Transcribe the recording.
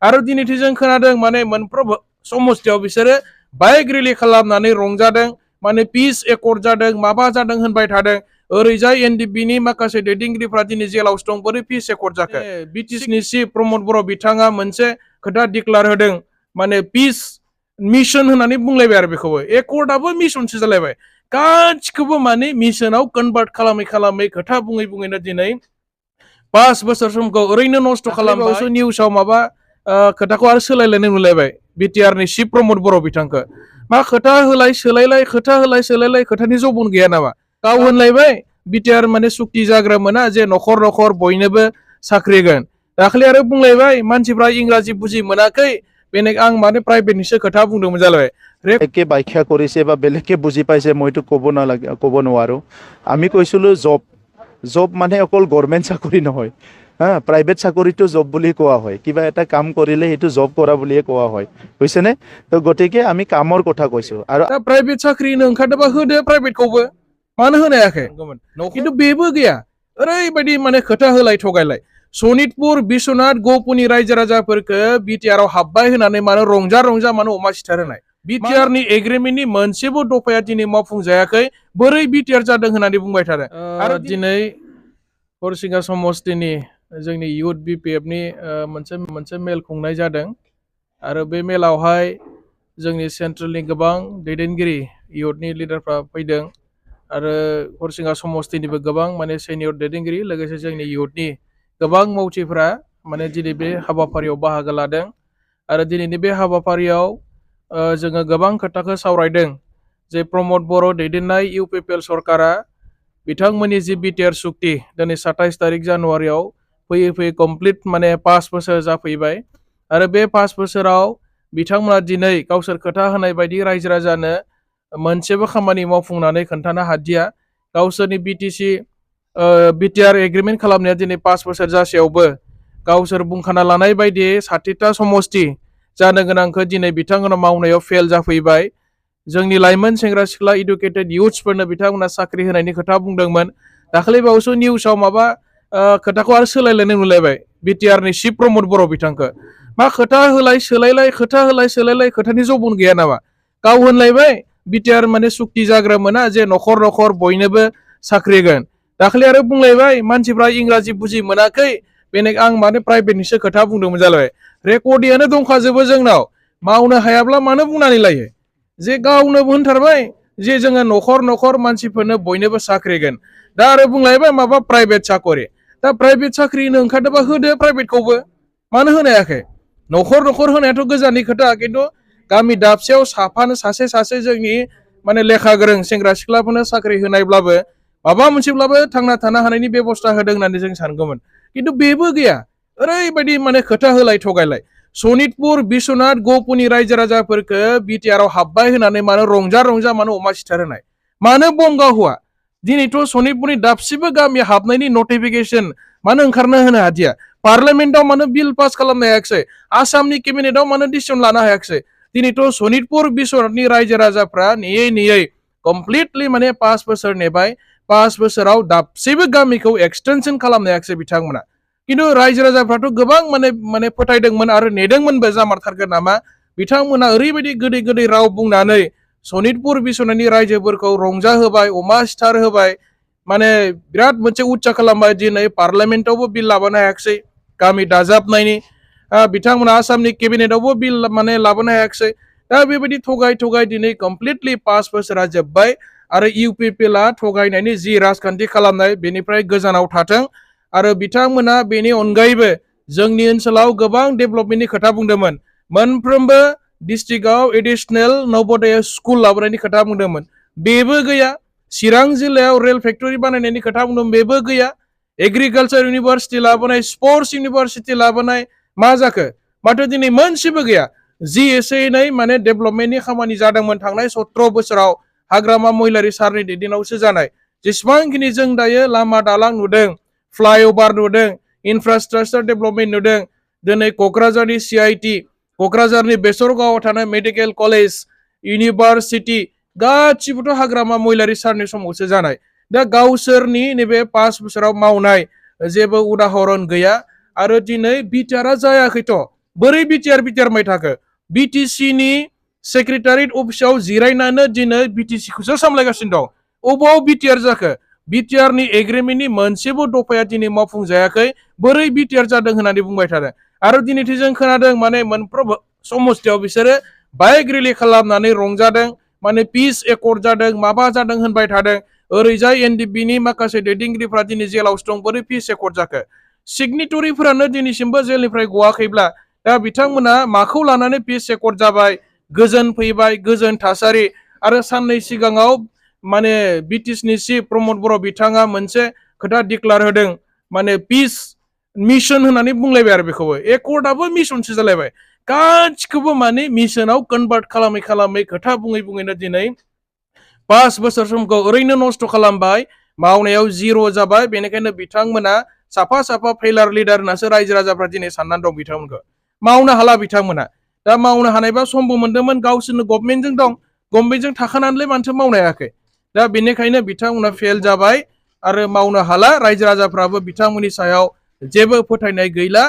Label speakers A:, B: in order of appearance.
A: आरो दिनैथि जों खोनादों माने मोनफ्रोम समस्थियाव बिसोरो बाइक रेलि खालामनानै रंजादों माने पिस एकर्ड जादों माबा जादों होनबाय थादों ओरैजाय एनडिपिनि माखासे दैदेनगिरिफ्रा दिनै जेलावसो दं बोरै पिस एकर्ड जाखो बिटिसिनि चिफ प्रमद बर' बिथाङा मोनसे खोथा डिक्लार होदों माने पिस मिशन होननानै बुंलायबाय आरो बेखौबो एकर्डआबो मिशनसो जालायबाय गासिखौबो माने मिशनाव कनभार्ट खालामै खालामै खोथा बुङै बुङैनो दिनै 5 बोसोर समखौ ओरैनो नस्थ' खालामबावसो निउसाव माबा खोथाखौ आरो सोलायलायनाय नुलायबाय बिटिआरनि चिफ प्रमद बर' बिथांखौ मा खोथा होलाय सोलायलाय खोथा होलाय सोलायलाय खोथानि जबन गैया नामा गाव होनलायबाय बिटिआर माने सुक्ति जाग्रा मोना जे न'खर न'खर बयनोबो साख्रि होगोन दाखालि आरो बुंलायबाय मानसिफ्रा इंराजि बुजि मोनाखै बेनिखायनो आं माने प्राइभेटनिसो खोथा बुंदोंमोन जालायबाय
B: বেলেগকে ব্যাখ্যা কৰিছে বা বেলেগকে বুজি পাইছে মইতো ক'ব নালাগে ক'ব নোৱাৰো আমি কৈছিলোঁ জব মানে অকল গভৰ্ণমেণ্ট চাকৰি নহয় হা প্ৰাইভেট চাকৰিটো জব বুলি কোৱা হয় কিবা এটা কাম কৰিলে সেইটো জব কৰা বুলিয়ে কোৱা হয় বুজিছেনে তো গতিকে আমি কামৰ কথা কৈছোঁ আৰু
A: प्राइभेट साख्रि ओंखारदोंबा होदो प्राइभेटखौबो मानो होनो हायाखै खिन्थु बेबो गैया ओरैबायदि माने खोथा होलाय थगायलाय सनितपुर बिश्वनाथ गहपुरनि रायजो राजाफोरखौ बिटिआरआव हाबबाय होनानै मानो रंजा रंजा मानो अमा सिथार होनाय बिटिआरनि एग्रिमेन्टनि मोनसेबो दफाया दिनै मावफुंजायाखै बोरै बिटिआर जादों होननानै बुंबाय थादों आरो दिनै हरसिंगा समस्तिनि जोंनि इउथ बिपिएफनि मोनसे मेल खुंनाय जादों आरो बे मेलावहाय जोंनि सेन्ट्रेलनि गोबां दैदेनगिरि इउथनि लिडारफ्रा फैदों आरो हरसिंगा समस्तिनिबो गोबां माने सेनियर दैदेनगिरि लोगोसे जोंनि इउथनि गोबां मावथिफ्रा माने दिनै बे हाबाफारियाव बाहागो लादों आरो दिनैनि बे हाबाफारियाव जोङो गोबां खोथाखौ सावरायदों जे प्रमद बर' दैदेननाय इउपिपिएल सरकारा बिथांमोननि जि बिटिआर सुक्ति दिनै 27 तारिख जानुवारियाव फैयै फैयै कमप्लिट माने 5 बोसोर जाफैबाय आरो बे 5 बोसोराव बिथांमोना दिनै गावसोर खोथा होनाय बायदि रायजो राजानो मोनसेबो खामानि मावफुंनानै खोन्थानो हादिया गावसोरनि बिटिआर एग्रिमेन्ट खालामनाया दिनै 5 बोसोर जासेयावबो गावसोर बुंखाना लानाय बायदियै 60ता समस्ति जानो गोनांखौ दिनै बिथांमोना मावनायाव फेल जाफैबाय जोंनि लाइमोन सेंग्रा सिख्ला इडुकेटेड इयुथ्सफोरनो बिथांमोना साख्रि होनायनि खोथा बुंदोंमोन दाखालि बावैसो निउसाव माबा खोथाखौ आरो सोलायलायनाय नुलायबाय बिटिआरनि चिफ प्रमद बर' बिथांखौ मा खोथा होलाय सोलायलाय खोथा होलाय सोलायलाय खोथानि जबन गैया नामा गाव होनलायबाय बिटिआर माने सुक्ति जाग्रा मोना जे न'खर न'खर बयनोबो साख्रि होगोन दाखालि आरो बुंलायबाय मानसिफ्रा इंराजि बुजि मोनाखै बेनिखायनो आं माने प्राइभेटनिसो खोथा बुंदोंमोन जालायबाय रेकर्डिंआनो दंखाजोबो जोंनाव मावनो हायाब्ला मानो बुंनानै लायो जे गावनो होनथारबाय जे जोङो न'खर न'खर मानसिफोरनो बयनोबो साख्रि होगोन दा आरो बुंलायबाय माबा प्राइभेट साकरि दा प्राइभेट साख्रिनो ओंखारदोंबा होदो प्राइभेटखौबो मानो होनो हायाखै न'खर न'खर होनायाथ' गोजाननि खोथा खिन्थु गामि दाबसेयाव साफानो सासे जोंनि माने लेखा गोरों सेंग्रा सिख्लाफोरनो साख्रि होनायब्लाबो माबा मोनसेब्लाबो थांना थानो हानायनि बेबस्था होदों होननानै जों सानगौमोन खिन्थु बेबो गैया ओरैबायदि माने खोथा होलाय थगायलाय सनितपुर बिश्वनाथ गहपुरनि रायजो राजाफोरखौ बिटिआरआव हाबबाय होनानै मानो रंजा रंजा मानो अमा सिथार होनाय मानो बम गावहोआ दिनैथ' सनितपुरनि दाबसेबो गामि हाबनायनि नटिफिकेसन मानो ओंखारनो होनो हादिया पार्लामेन्टआव मानो बिल पास खालामनो हायाखिसै आसामनि केबिनेटआव मानो डिसिसन लानो हायाखिसै दिनैथ' सनितपुर बिश्वनाथनि रायजो राजाफ्रा नेयै नेयै कमप्लिटलि माने 5 बोसोर नेबाय 5 बोसोराव दाबसेबो गामिखौ एक्सटेनसन खालामनो हायाखिसै बिथांमोना खिन्थु रायजो राजाफ्राथ' गोबां माने फोथायदोंमोन आरो नेदोंमोनबो जामारथारगोन नामा बिथांमोना ओरैबायदि गोदै गोदै राव बुंनानै सनितपुर बिश्वनाथनि रायजोफोरखौ रंजा होबाय अमा सिथार होबाय माने बिराद मोनसे उत्सा खालामबाय दिनै पार्लामेन्टआवबो बिल लाबोनो हायाखिसै गामि दाजाबनायनि बिथांमोना आसामनि केबिनेटआवबो बिल माने लाबोनो हायाखिसै दा बेबायदि थगाय दिनै कमप्लिटलि 5 बोसोरा जोब्बाय आरो इउपिपिएलआ थगायनायनि जि राजखान्थि खालामनाय बेनिफ्राय गोजानाव थाथों आरो बिथांमोना बेनि अनगायैबो जोंनि ओनसोलाव गोबां डेभेलपमेन्टनि खोथा बुंदोंमोन मोनफ्रोमबो डिस्ट्रिक्टआव एडिशनेल नवोदय स्कुल लाबोनायनि खोथा बुंदोंमोन बेबो गैया चिरां जिल्लायाव रेल फेक्टरि बानायनायनि खोथा बुंदोंमोन बेबो गैया एग्रिकालचार इउनिभारसिटि लाबोनाय स्पर्ट्स इउनिभारसिटि लाबोनाय मा जाखो माथो दिनै मोनसेबो गैया जि एसे एनै माने डेभेलपमेन्टनि खामानि जादोंमोन थांनाय 17 बोसोराव हाग्रामा महिलारि सारनि दैदेननायावसो जानाय जेसेबांखिनि जों दायो लामा दालां नुदों फ्लाइअभार नुदों इनफ्रास्ट्राक्चार डेभेलपमेन्ट नुदों दिनै क'क्राझारनि CIT क'क्राझारनि बेसरगावआव थानाय मेडिकेल कलेज इउनिभारसिटि गासिबोथ' हाग्रामा महिलारि सारनि समावसो जानाय दा गावसोरनि नैबे 5 बोसोराव मावनाय जेबो उदाहरन गैया आरो दिनै बिटिआरआ जायाखैथ' बोरै बिटिआर माइ थाखो बिटिसि नि सेक्रेटारियेट अफिसाव जिरायनानै दिनै बिटिसि खौसो सामलायगासिनो दं अबाव बिटिआर जाखो बिटिआर नि एग्रिमेन्टनि मोनसेबो दफाया दिनै मावफुंजायाखै बोरै बिटिआर जादों होननानै बुंबाय थादों आरो दिनैथि जों खोनादों माने मोनफ्रोम समस्थियाव बिसोरो बाइक रिलि खालामनानै रंजादों माने पिस एकर्ड जादों माबा जादों होनबाय थादों ओरैजाय एनडिपि नि माखासे दैदेनगिरिफ्रा दिनै जेलावसो दं बोरै पिस एकर्ड जाखो सिगनेटरिफोरानो दिनैसिमबो जेलनिफ्राय गवाखैब्ला दा बिथांमोना माखौ लानानै पिस एकर्ड जाबाय गोजोन फैबाय गोजोन थासारि आरो साननै सिगाङाव माने बिटिसिनि चिफ प्रमद बर' बिथाङा मोनसे खोथा डिक्लार होदों माने पिस मिशन होननानै बुंलायबाय आरो बेखौबो एकर्डआबो मिशनसो जालायबाय गासिखौबो माने मिशनाव कनभार्ट खालामै खोथा बुङैनो दिनै 5 बोसोर समखौ ओरैनो नस्थ' खालामबाय मावनायाव जिर' जाबाय बेनिखायनो बिथांमोना साफा फेलार लिडार होननासो रायजो राजाफ्रा दिनै साननानै दं बिथांमोनखौ मावनो हाला बिथांमोना दा मावनो हानायबा समबो मोन्दोंमोन गावसोरनो गभर्नमेन्टजों दं गभर्नमेन्टजों थाखानानैलाय मानोथो मावनो हायाखै दा बेनिखायनो बिथांमोना फेल जाबाय आरो मावनो हाला रायजो राजाफ्राबो बिथांमोननि सायाव जेबो फोथायनाय गैला